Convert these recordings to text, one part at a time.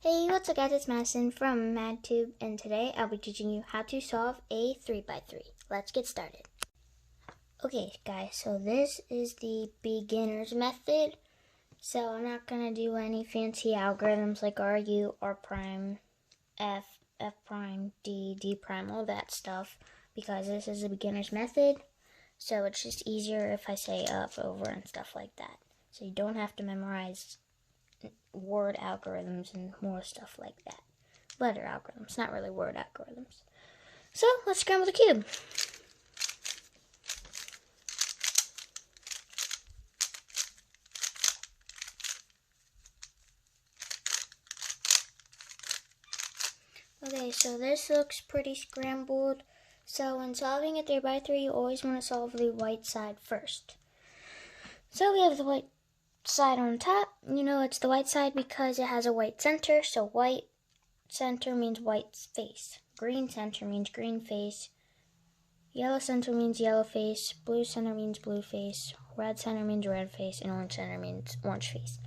Hey, what's up guys, it's Madison from MadTube, and today I'll be teaching you how to solve a 3x3. Let's get started. Okay guys, so this is the beginner's method. So I'm not going to do any fancy algorithms like RU, R prime, F, F prime, D prime, all that stuff, because this is a beginner's method. So it's just easier if I say up, over, and stuff like that. So you don't have to memorize word algorithms and more stuff like that. Letter algorithms, not really word algorithms. So let's scramble the cube. Okay, so this looks pretty scrambled. So when solving a 3x3, you always want to solve the white side first. So we have the white side on top. You know it's the white side because it has a white center. So white center means white face. Green center means green face. Yellow center means yellow face. Blue center means blue face. Red center means red face. And orange center means orange face.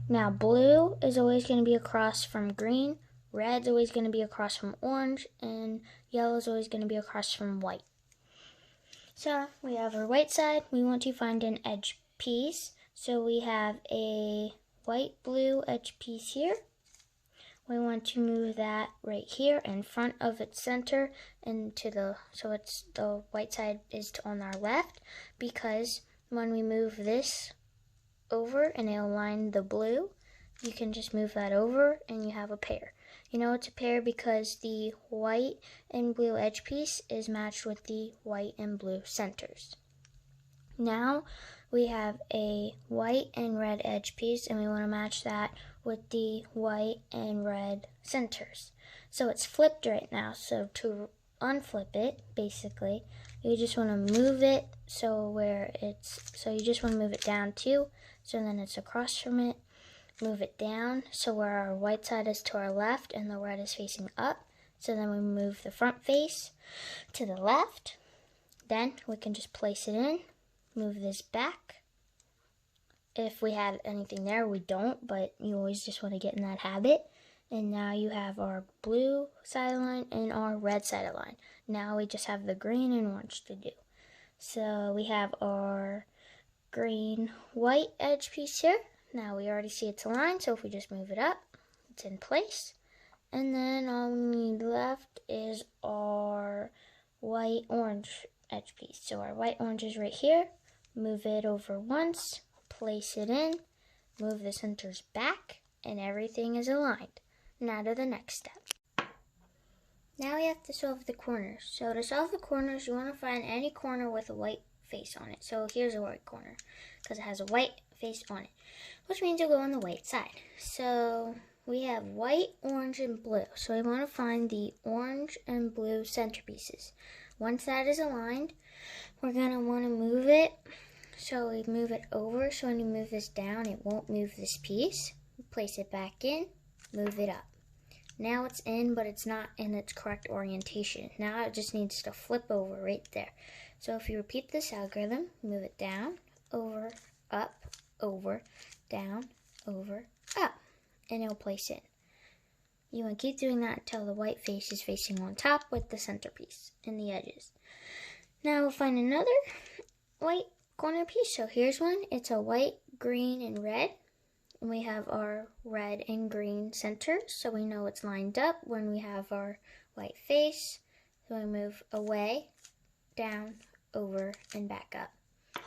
Now blue is always going to be across from green. Red's always going to be across from orange. And yellow is always going to be across from white. So we have our white side. We want to find an edge piece. So we have a white-blue edge piece here. We want to move that right here in front of its center into so it's the white side is on our left, because when we move this over and it'll align the blue, you can just move that over and you have a pair. You know it's a pair because the white and blue edge piece is matched with the white and blue centers. Now we have a white and red edge piece, and we want to match that with the white and red centers. So it's flipped right now. So to unflip it, basically, you just want to move it so you just want to move it down too. So then it's across from it. Move it down so where our white side is to our left and the red is facing up. So then we move the front face to the left. Then we can just place it in. Move this back. If we had anything there, we don't, but you always just want to get in that habit. And now you have our blue side line and our red side line. Now we just have the green and orange to do. So we have our green-white edge piece here. Now we already see it's aligned, so if we just move it up, it's in place. And then all we need left is our white-orange edge piece. So our white-orange is right here. Move it over once, place it in, move the centers back, and everything is aligned. Now to the next step. Now we have to solve the corners. So to solve the corners, you want to find any corner with a white face on it. So here's a white corner because it has a white face on it, which means you'll go on the white side. So we have white, orange, and blue. So we want to find the orange and blue centerpieces. Once that is aligned, we're going to want to move it. So we move it over, so when you move this down, it won't move this piece. Place it back in, move it up. Now it's in, but it's not in its correct orientation. Now it just needs to flip over right there. So if you repeat this algorithm, move it down, over, down, over, up, and it'll place in. You want to keep doing that until the white face is facing on top with the centerpiece and the edges. Now we'll find another white corner piece. So here's one. It's a white, green, and red. And we have our red and green centers, so we know it's lined up when we have our white face. So we move away, down, over, and back up.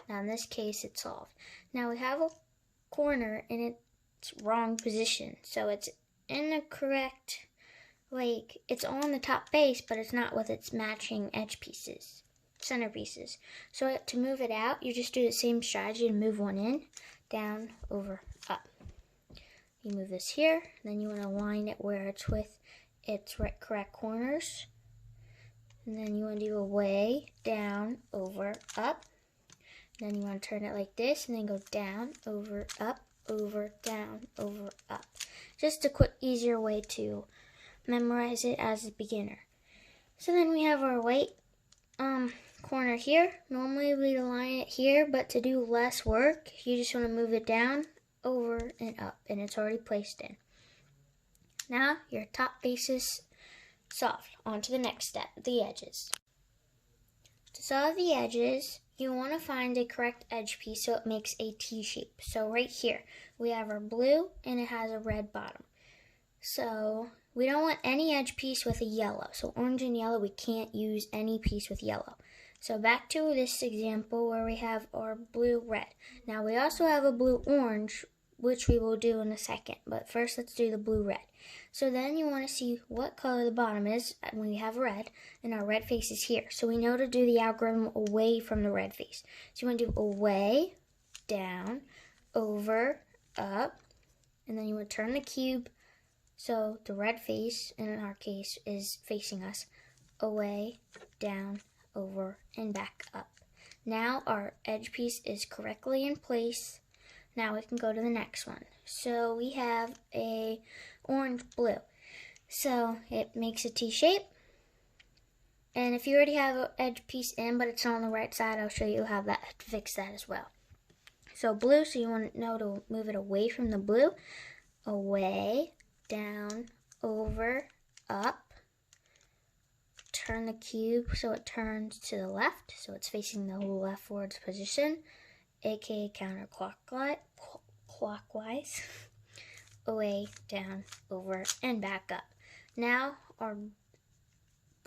Now in this case, it's solved. Now we have a corner in its wrong position. So it's in the correct, it's on the top base, but it's not with its matching edge pieces. Center pieces. So to move it out, you just do the same strategy and move one in, down, over, up. You move this here, then you want to align it where it's with its correct corners. And then you want to do away, down, over, up. Then you want to turn it like this and then go down, over, down, over, up. Just a quick, easier way to memorize it as a beginner. So then we have our white corner here. Normally we'd align it here, but to do less work, you just want to move it down, over, and up, and it's already placed in. Now your top face is solved. On to the next step, the edges. To solve the edges, you want to find a correct edge piece so it makes a T shape. So right here, we have our blue and it has a red bottom. So we don't want any edge piece with a yellow. So orange and yellow, we can't use any piece with yellow. So back to this example where we have our blue red. Now we also have a blue orange, which we will do in a second. But first let's do the blue red. So then you want to see what color the bottom is when we have red, and our red face is here. So we know to do the algorithm away from the red face. So you want to do away, down, over, up, and then you want to turn the cube so the red face, in our case, is facing us, away, down, over, and back up. Now our edge piece is correctly in place. Now we can go to the next one. So we have a orange blue. So it makes a T shape. And if you already have an edge piece in, but it's not on the right side, I'll show you how to fix that as well. So blue, so you want to know to move it away from the blue. Away, down, over, up. Turn the cube so it turns to the left, so it's facing the leftwards position, aka counterclockwise. Away, down, over, and back up. Now our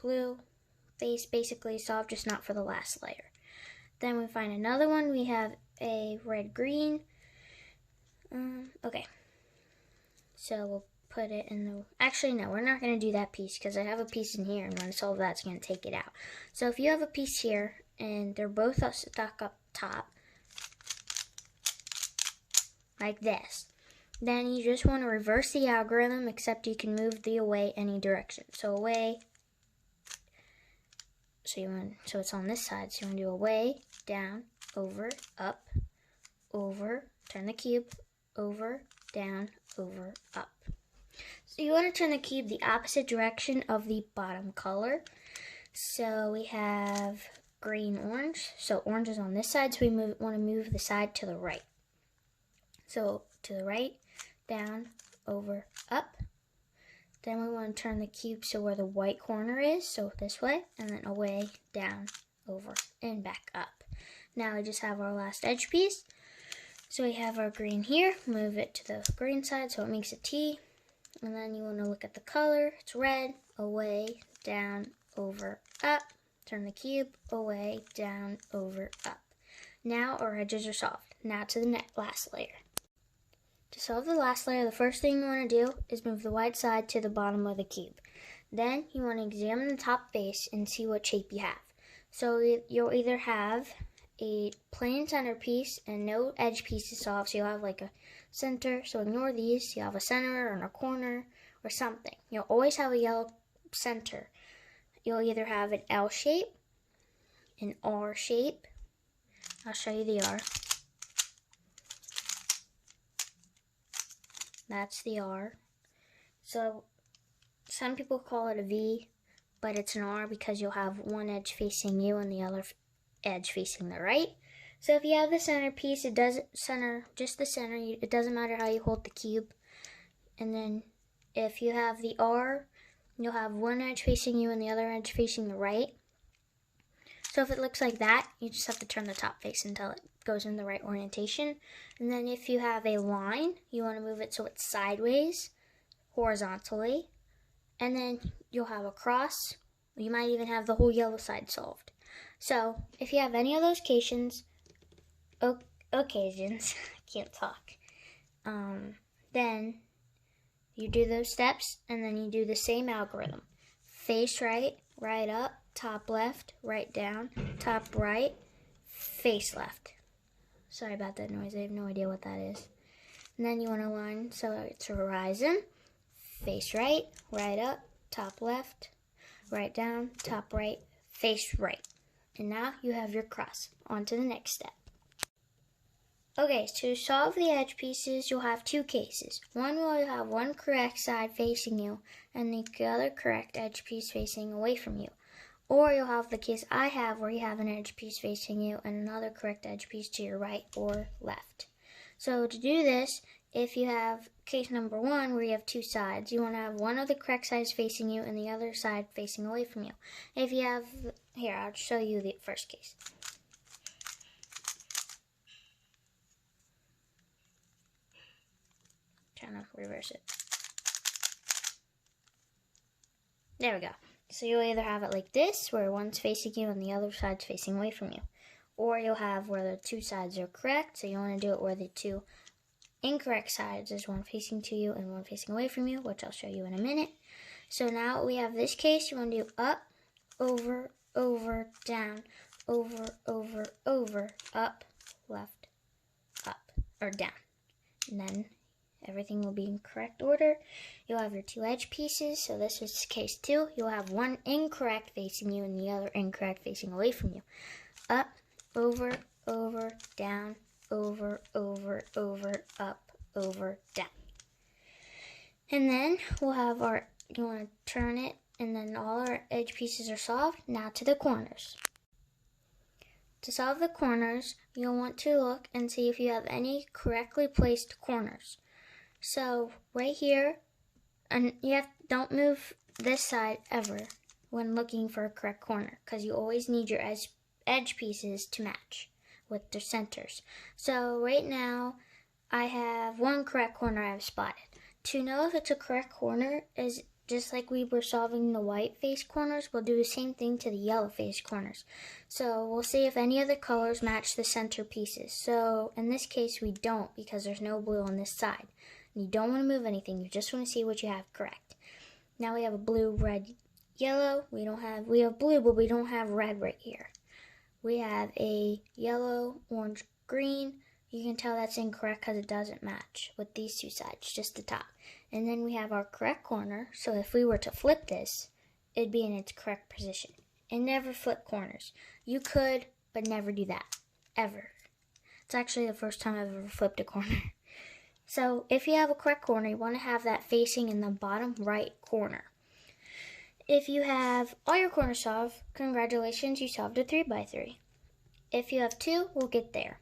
blue face basically solved, just not for the last layer. Then we find another one. We have a red green. Okay, so we'll put it in the, actually no, we're not going to do that piece because I have a piece in here, and when I solve that, it's going to take it out. So if you have a piece here and they're both stuck up top like this, then you just want to reverse the algorithm, except you can move the away any direction. So away, so it's on this side, so you want to do away, down, over, up, over, turn the cube, over, down, over, up. So you want to turn the cube the opposite direction of the bottom color. So we have green, orange. So orange is on this side, so we want to move the side to the right. So to the right, down, over, up. Then we want to turn the cube so where the white corner is, so this way, and then away, down, over, and back up. Now we just have our last edge piece. So we have our green here, move it to the green side so it makes a T. And then you want to look at the color, it's red, away, down, over, up. Turn the cube, away, down, over, up. Now our edges are solved. Now to the last layer. To solve the last layer, the first thing you want to do is move the white side to the bottom of the cube. Then you want to examine the top face and see what shape you have. So you'll either have a plain centerpiece and no edge pieces solved, so you'll have like a center, so ignore these. You have a center or a corner or something. You'll always have a yellow center. You'll either have an L shape, an R shape. I'll show you the R. That's the R. So some people call it a V, but it's an R because you'll have one edge facing you and the other edge facing the right. So if you have the centerpiece, it doesn't center, just the center. It doesn't matter how you hold the cube. And then if you have the R, you'll have one edge facing you and the other edge facing the right. So if it looks like that, you just have to turn the top face until it goes in the right orientation. And then if you have a line, you want to move it so it's sideways, horizontally. And then you'll have a cross. You might even have the whole yellow side solved. So if you have any of those occasions, I can't talk, then you do those steps and then you do the same algorithm. Face right, right up, top left, right down, top right, face left. Sorry about that noise, I have no idea what that is. And then you want to line so it's a horizon. Face right, right up, top left, right down, top right, face right. And now you have your cross. On to the next step. Okay, to solve the edge pieces, you'll have two cases. One will have one correct side facing you and the other correct edge piece facing away from you. Or you'll have the case I have where you have an edge piece facing you and another correct edge piece to your right or left. So to do this, if you have case number 1 where you have 2 sides, you want to have one of the correct sides facing you and the other side facing away from you. If you have, here, I'll show you the first case. Trying to reverse it. There we go. So you'll either have it like this, where one's facing you and the other side's facing away from you. Or you'll have where the 2 sides are correct, so you want to do it where the 2 incorrect sides is one facing to you and one facing away from you, which I'll show you in a minute. So now we have this case. You want to do up, over, over, down, over, over, over, up, left, up, or down. And then everything will be in correct order. You'll have your 2 edge pieces. So this is case 2. You'll have one incorrect facing you and the other incorrect facing away from you. Up, over, over, down, over, over, over, up, over, down. And then we'll have you want to turn it, and then all our edge pieces are solved. Now to the corners. To solve the corners, you'll want to look and see if you have any correctly placed corners. So right here, and don't move this side ever when looking for a correct corner, because you always need your edge pieces to match with their centers. So right now I have one correct corner I've spotted. To know if it's a correct corner is just like we were solving the white face corners, we'll do the same thing to the yellow face corners. So we'll see if any of the colors match the center pieces. So in this case we don't, because there's no blue on this side. You don't want to move anything, you just want to see what you have correct. Now we have a blue, red, yellow. We have blue, but we don't have red right here. We have a yellow, orange, green. You can tell that's incorrect because it doesn't match with these 2 sides, just the top. And then we have our correct corner. So if we were to flip this, it'd be in its correct position. And never flip corners. You could, but never do that, ever. It's actually the first time I've ever flipped a corner. So if you have a correct corner, you want to have that facing in the bottom right corner. If you have all your corners solved, congratulations, you solved a 3x3. If you have 2, we'll get there.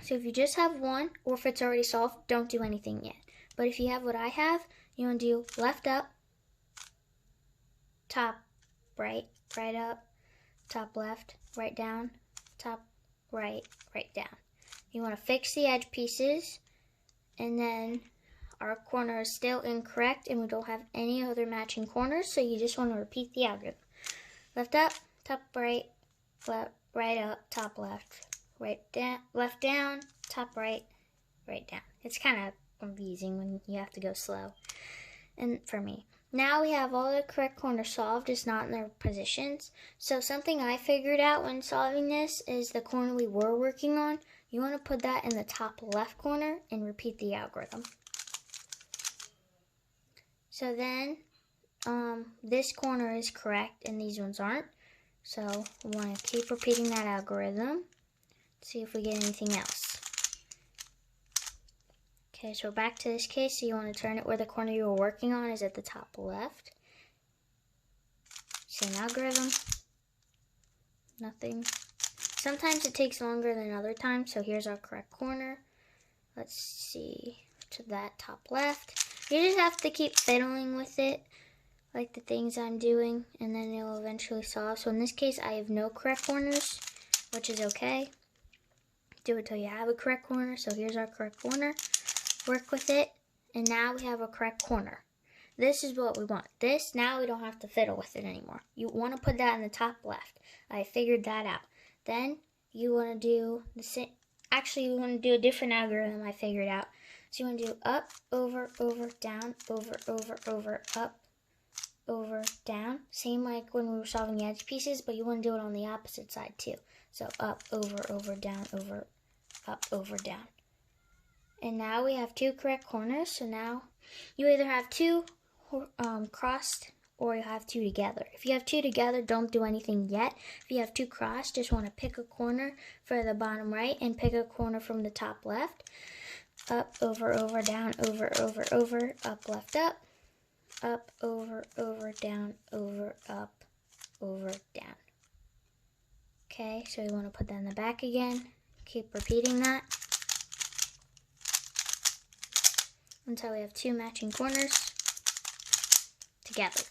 So if you just have 1, or if it's already solved, don't do anything yet. But if you have what I have, you want to do left up, top right, right up, top left, right down, top right, right down. You want to fix the edge pieces, and then our corner is still incorrect and we don't have any other matching corners, so you just want to repeat the algorithm. Left up, top right, left, right up, top left, right down, left down, top right, right down. It's kind of confusing when you have to go slow, and for me. Now we have all the correct corners solved, just not in their positions. So something I figured out when solving this is the corner we were working on. You want to put that in the top left corner and repeat the algorithm. So then this corner is correct and these ones aren't. So we want to keep repeating that algorithm. See if we get anything else. Okay, so back to this case. So you want to turn it where the corner you were working on is at the top left. Same algorithm. Nothing. Sometimes it takes longer than other times, so here's our correct corner. Let's see, to that top left. You just have to keep fiddling with it, like the things I'm doing, and then it'll eventually solve. So in this case, I have no correct corners, which is okay. Do it till you have a correct corner. So here's our correct corner. Work with it, and now we have a correct corner. This is what we want. This, now we don't have to fiddle with it anymore. You want to put that in the top left. I figured that out. Then you want to do the same. Actually, you want to do a different algorithm I figured out. So you want to do up, over, over, down, over, over, over, up, over, down. Same like when we were solving the edge pieces, but you want to do it on the opposite side too. So up, over, down, over, up, over, down. And now we have 2 correct corners. So now you either have 2 crossed or you have 2 together. If you have 2 together, don't do anything yet. If you have 2 crossed, just want to pick a corner for the bottom right and pick a corner from the top left. Up, over, down, over, up, left, up, over, down, over, up, over, down. Okay, so we want to put that in the back again. Keep repeating that. until we have two matching corners together.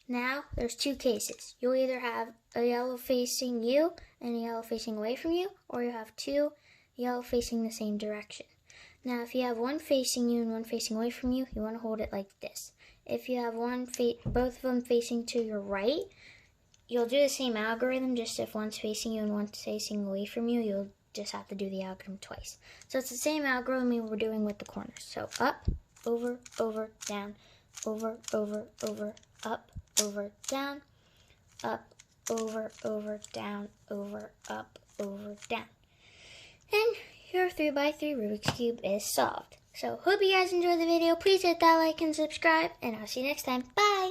Now, there's two cases. You'll either have a yellow facing you and a yellow facing away from you, or you have two yellow facing the same direction. Now, if you have one facing you and one facing away from you, you want to hold it like this. If you have both of them facing to your right, you'll do the same algorithm, just if one's facing you and one's facing away from you, you'll just have to do the algorithm twice. So it's the same algorithm we were doing with the corners. So up, over, over, down, over, over, over, up, over, down, up, over, down, over, up, over, down. And your 3x3 Rubik's Cube is solved. So hope you guys enjoyed the video. Please hit that like and subscribe, and I'll see you next time. Bye!